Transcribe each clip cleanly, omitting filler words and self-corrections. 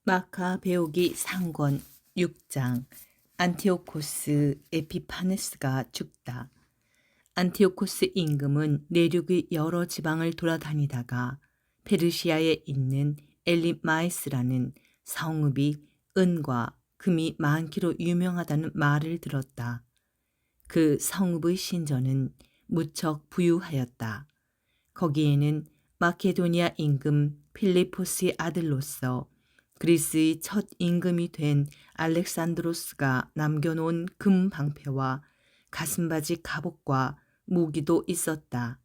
마카베오기 상권 6장. 안티오코스 에피파네스가 죽다. 안티오코스 임금은 내륙의 여러 지방을 돌아다니다가 페르시아에 있는 엘리마이스라는 성읍이 은과 금이 많기로 유명하다는 말을 들었다. 그 성읍의 신전은 무척 부유하였다. 거기에는 마케도니아 임금 필리포스의 아들로서 그리스의 첫 임금이 된 알렉산드로스가 남겨놓은 금 방패와 가슴바지 갑옷과 무기도 있었다.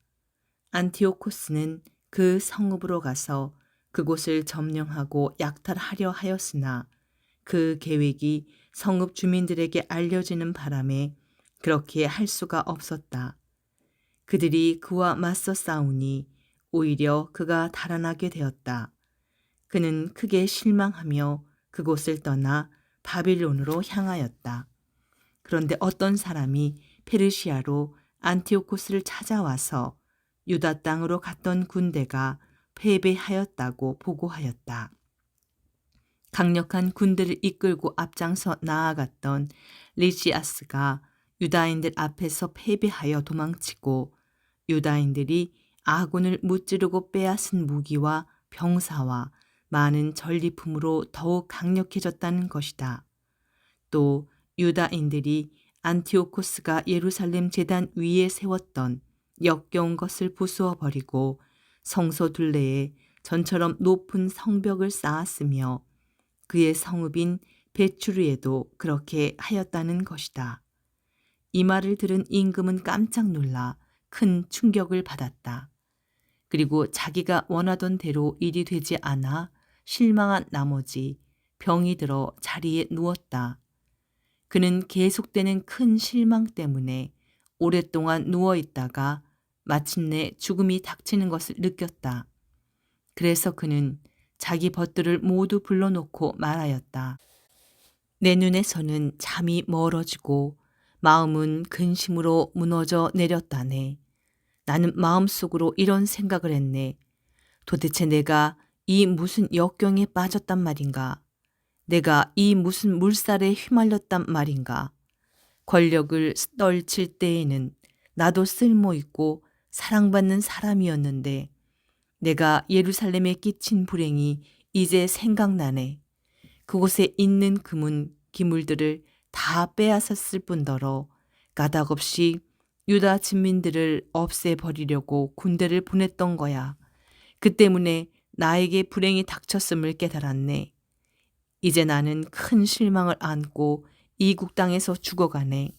안티오코스는 그 성읍으로 가서 그곳을 점령하고 약탈하려 하였으나 그 계획이 성읍 주민들에게 알려지는 바람에 그렇게 할 수가 없었다. 그들이 그와 맞서 싸우니 오히려 그가 달아나게 되었다. 그는 크게 실망하며 그곳을 떠나 바빌론으로 향하였다. 그런데 어떤 사람이 페르시아로 안티오코스를 찾아와서 유다 땅으로 갔던 군대가 패배하였다고 보고하였다. 강력한 군대를 이끌고 앞장서 나아갔던 리시아스가 유다인들 앞에서 패배하여 도망치고 유다인들이 아군을 무찌르고 빼앗은 무기와 병사와 많은 전리품으로 더욱 강력해졌다는 것이다. 또 유다인들이 안티오코스가 예루살렘 제단 위에 세웠던 역겨운 것을 부수어 버리고 성소 둘레에 전처럼 높은 성벽을 쌓았으며 그의 성읍인 베추르에도 그렇게 하였다는 것이다. 이 말을 들은 임금은 깜짝 놀라 큰 충격을 받았다. 그리고 자기가 원하던 대로 일이 되지 않아 실망한 나머지 병이 들어 자리에 누웠다. 그는 계속되는 큰 실망 때문에 오랫동안 누워있다가 마침내 죽음이 닥치는 것을 느꼈다. 그래서 그는 자기 벗들을 모두 불러놓고 말하였다. 내 눈에서는 잠이 멀어지고 마음은 근심으로 무너져 내렸다네. 나는 마음속으로 이런 생각을 했네. 도대체 내가 이 무슨 역경에 빠졌단 말인가? 내가 이 무슨 물살에 휘말렸단 말인가? 권력을 떨칠 때에는 나도 쓸모있고 사랑받는 사람이었는데 내가 예루살렘에 끼친 불행이 이제 생각나네. 그곳에 있는 금은 기물들을 다 빼앗았을 뿐더러 까닭없이 유다 진민들을 없애버리려고 군대를 보냈던 거야. 그 때문에 나에게 불행이 닥쳤음을 깨달았네. 이제 나는 큰 실망을 안고 이국 땅에서 죽어가네.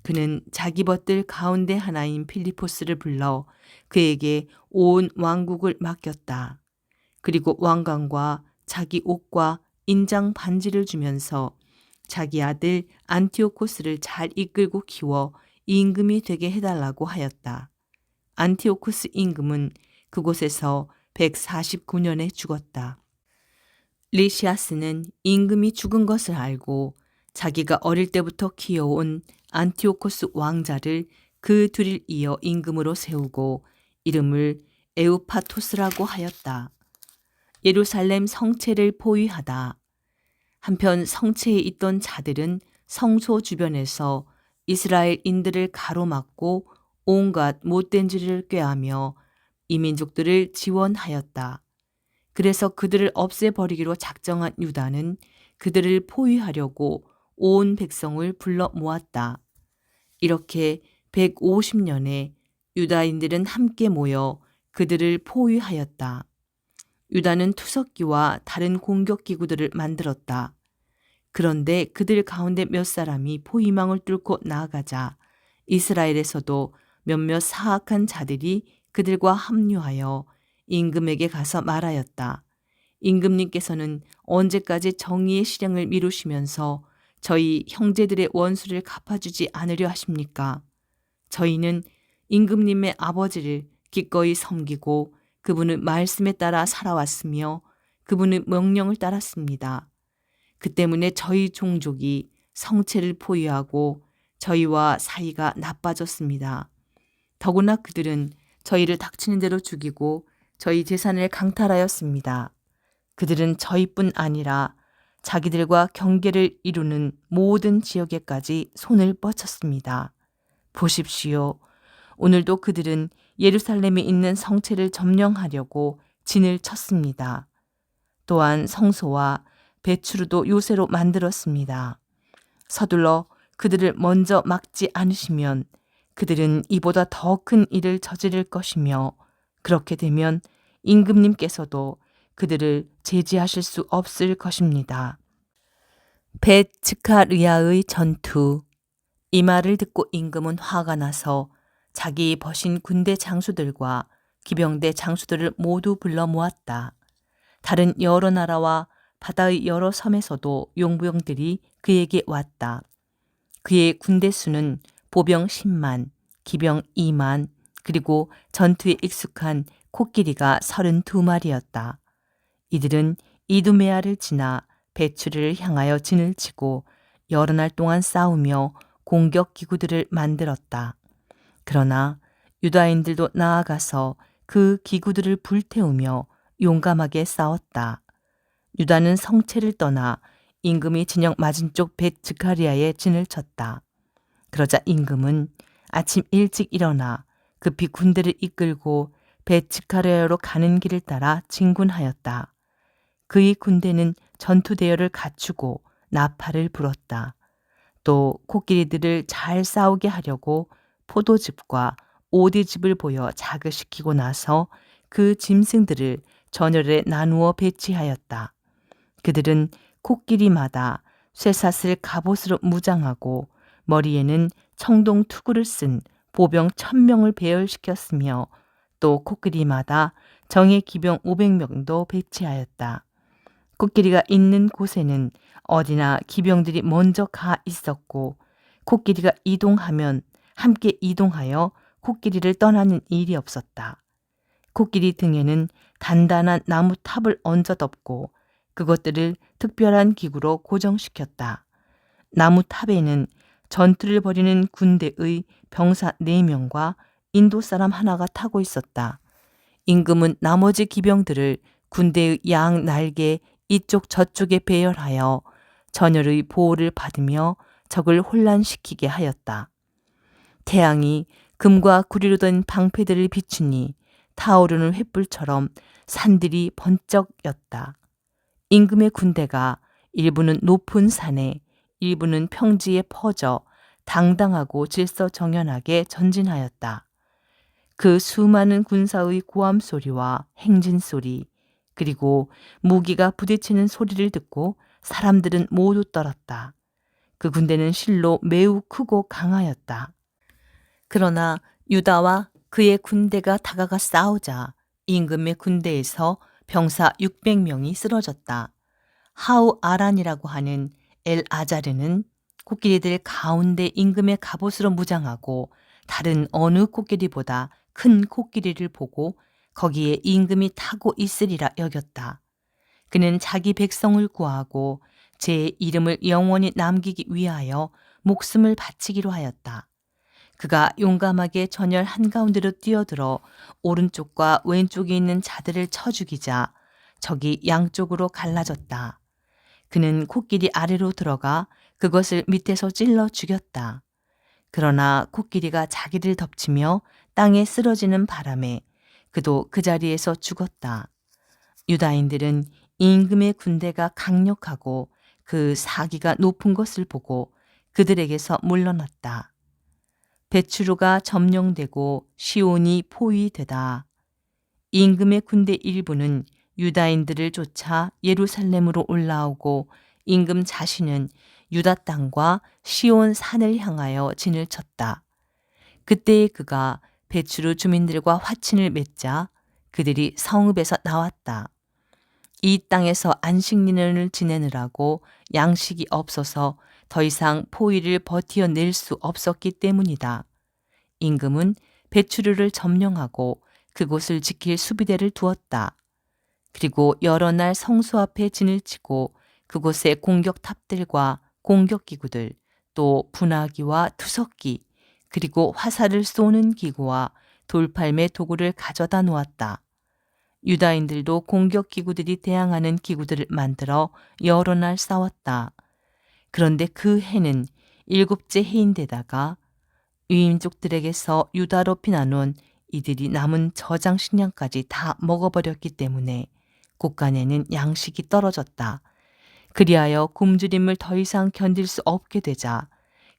그는 자기 벗들 가운데 하나인 필리포스를 불러 그에게 온 왕국을 맡겼다. 그리고 왕관과 자기 옷과 인장 반지를 주면서 자기 아들 안티오코스를 잘 이끌고 키워 임금이 되게 해달라고 하였다. 안티오코스 임금은 그곳에서 149년에 죽었다. 리시아스는 임금이 죽은 것을 알고 자기가 어릴 때부터 키워온 안티오코스 왕자를 그 둘을 이어 임금으로 세우고 이름을 에우파토스라고 하였다. 예루살렘 성체를 포위하다. 한편 성체에 있던 자들은 성소 주변에서 이스라엘인들을 가로막고 온갖 못된 짓을 꾀하며 이민족들을 지원하였다. 그래서 그들을 없애버리기로 작정한 유다는 그들을 포위하려고 온 백성을 불러 모았다. 이렇게 150년에 유다인들은 함께 모여 그들을 포위하였다. 유다는 투석기와 다른 공격기구들을 만들었다. 그런데 그들 가운데 몇 사람이 포위망을 뚫고 나아가자 이스라엘에서도 몇몇 사악한 자들이 그들과 합류하여 임금에게 가서 말하였다. 임금님께서는 언제까지 정의의 실행을 미루시면서 저희 형제들의 원수를 갚아주지 않으려 하십니까? 저희는 임금님의 아버지를 기꺼이 섬기고 그분의 말씀에 따라 살아왔으며 그분의 명령을 따랐습니다. 그 때문에 저희 종족이 성체를 포위하고 저희와 사이가 나빠졌습니다. 더구나 그들은 저희를 닥치는 대로 죽이고 저희 재산을 강탈하였습니다. 그들은 저희뿐 아니라 자기들과 경계를 이루는 모든 지역에까지 손을 뻗쳤습니다. 보십시오. 오늘도 그들은 예루살렘에 있는 성체를 점령하려고 진을 쳤습니다. 또한 성소와 베추르도 요새로 만들었습니다. 서둘러 그들을 먼저 막지 않으시면 그들은 이보다 더 큰 일을 저지를 것이며, 그렇게 되면 임금님께서도 그들을 제지하실 수 없을 것입니다. 벳츠카르야의 전투. 이 말을 듣고 임금은 화가 나서 자기 버신 군대 장수들과 기병대 장수들을 모두 불러 모았다. 다른 여러 나라와 바다의 여러 섬에서도 용병들이 그에게 왔다. 그의 군대 수는 보병 10만, 기병 2만, 그리고 전투에 익숙한 코끼리가 32마리였다. 이들은 이두메아를 지나 베추르를 향하여 진을 치고 여러 날 동안 싸우며 공격 기구들을 만들었다. 그러나 유다인들도 나아가서 그 기구들을 불태우며 용감하게 싸웠다. 유다는 성체를 떠나 임금이 진영 맞은쪽 벳즈카리아에 진을 쳤다. 그러자 임금은 아침 일찍 일어나 급히 군대를 이끌고 벳즈카리아로 가는 길을 따라 진군하였다. 그의 군대는 전투 대열을 갖추고 나팔을 불었다. 또 코끼리들을 잘 싸우게 하려고 포도즙과 오디즙을 보여 자극시키고 나서 그 짐승들을 전열에 나누어 배치하였다. 그들은 코끼리마다 쇠사슬 갑옷으로 무장하고 머리에는 청동 투구를 쓴 보병 1000명을 배열시켰으며, 또 코끼리마다 정예 기병 500명도 배치하였다. 코끼리가 있는 곳에는 어디나 기병들이 먼저 가 있었고, 코끼리가 이동하면 함께 이동하여 코끼리를 떠나는 일이 없었다. 코끼리 등에는 단단한 나무 탑을 얹어 덮고 그것들을 특별한 기구로 고정시켰다. 나무 탑에는 전투를 벌이는 군대의 병사 4명과 인도 사람 하나가 타고 있었다. 임금은 나머지 기병들을 군대의 양 날개 이쪽 저쪽에 배열하여 전열의 보호를 받으며 적을 혼란시키게 하였다. 태양이 금과 구리로 된 방패들을 비추니 타오르는 횃불처럼 산들이 번쩍였다. 임금의 군대가 일부는 높은 산에, 일부는 평지에 퍼져 당당하고 질서정연하게 전진하였다. 그 수많은 군사의 고함 소리와 행진 소리, 그리고 무기가 부딪히는 소리를 듣고 사람들은 모두 떨었다. 그 군대는 실로 매우 크고 강하였다. 그러나 유다와 그의 군대가 다가가 싸우자 임금의 군대에서 병사 600명이 쓰러졌다. 하우 아란이라고 하는 엘 아자르는 코끼리들 가운데 임금의 갑옷으로 무장하고 다른 어느 코끼리보다 큰 코끼리를 보고 거기에 임금이 타고 있으리라 여겼다. 그는 자기 백성을 구하고 제 이름을 영원히 남기기 위하여 목숨을 바치기로 하였다. 그가 용감하게 전열 한가운데로 뛰어들어 오른쪽과 왼쪽에 있는 자들을 쳐 죽이자 적이 양쪽으로 갈라졌다. 그는 코끼리 아래로 들어가 그것을 밑에서 찔러 죽였다. 그러나 코끼리가 자기를 덮치며 땅에 쓰러지는 바람에 그도 그 자리에서 죽었다. 유다인들은 임금의 군대가 강력하고 그 사기가 높은 것을 보고 그들에게서 물러났다. 베추르가 점령되고 시온이 포위되다. 임금의 군대 일부는 유다인들을 쫓아 예루살렘으로 올라오고 임금 자신은 유다 땅과 시온 산을 향하여 진을 쳤다. 그때에 그가 베추르 주민들과 화친을 맺자 그들이 성읍에서 나왔다. 이 땅에서 안식년을 지내느라고 양식이 없어서 더 이상 포위를 버티어낼 수 없었기 때문이다. 임금은 베추르를 점령하고 그곳을 지킬 수비대를 두었다. 그리고 여러 날 성수 앞에 진을 치고 그곳에 공격탑들과 공격기구들, 또 분화기와 투석기, 그리고 화살을 쏘는 기구와 돌팔매 도구를 가져다 놓았다. 유다인들도 공격 기구들이 대항하는 기구들을 만들어 여러 날 싸웠다. 그런데 그 해는 7째 해인데다가 유인족들에게서 유다로 피난온 이들이 남은 저장 식량까지 다 먹어버렸기 때문에 곳간에는 양식이 떨어졌다. 그리하여 굶주림을 더 이상 견딜 수 없게 되자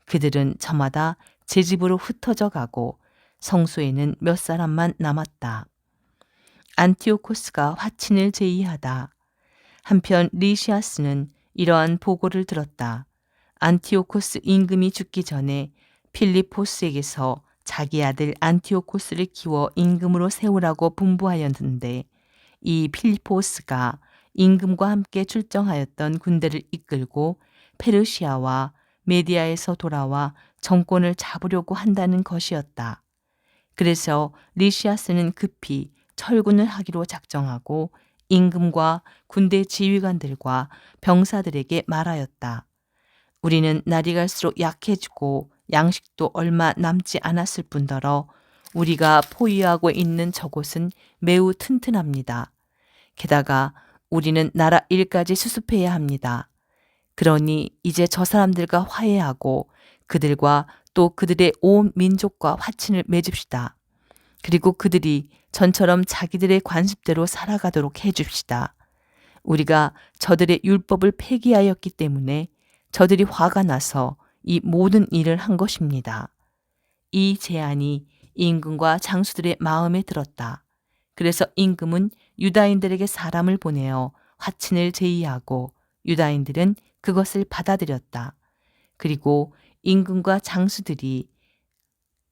그들은 저마다 제 집으로 흩어져 가고 성소에는 몇 사람만 남았다. 안티오코스가 화친을 제의하다. 한편 리시아스는 이러한 보고를 들었다. 안티오코스 임금이 죽기 전에 필리포스에게서 자기 아들 안티오코스를 키워 임금으로 세우라고 분부하였는데 이 필리포스가 임금과 함께 출정하였던 군대를 이끌고 페르시아와 메디아에서 돌아와 정권을 잡으려고 한다는 것이었다. 그래서 리시아스는 급히 철군을 하기로 작정하고 임금과 군대 지휘관들과 병사들에게 말하였다. 우리는 날이 갈수록 약해지고 양식도 얼마 남지 않았을 뿐더러 우리가 포위하고 있는 저곳은 매우 튼튼합니다. 게다가 우리는 나라 일까지 수습해야 합니다. 그러니 이제 저 사람들과 화해하고 그들과 또 그들의 온 민족과 화친을 맺읍시다. 그리고 그들이 전처럼 자기들의 관습대로 살아가도록 해줍시다. 우리가 저들의 율법을 폐기하였기 때문에 저들이 화가 나서 이 모든 일을 한 것입니다. 이 제안이 임금과 장수들의 마음에 들었다. 그래서 임금은 유다인들에게 사람을 보내어 화친을 제의하고 유다인들은 그것을 받아들였다. 그리고 임금과 장수들이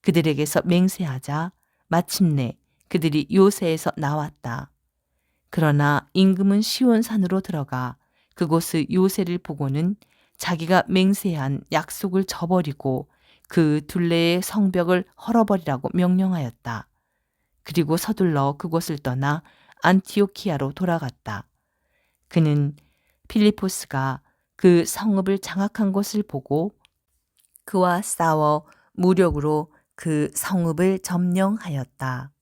그들에게서 맹세하자 마침내 그들이 요새에서 나왔다. 그러나 임금은 시온산으로 들어가 그곳의 요새를 보고는 자기가 맹세한 약속을 저버리고 그 둘레의 성벽을 헐어버리라고 명령하였다. 그리고 서둘러 그곳을 떠나 안티오키아로 돌아갔다. 그는 필리포스가 그 성읍을 장악한 것을 보고 그와 싸워 무력으로 그 성읍을 점령하였다.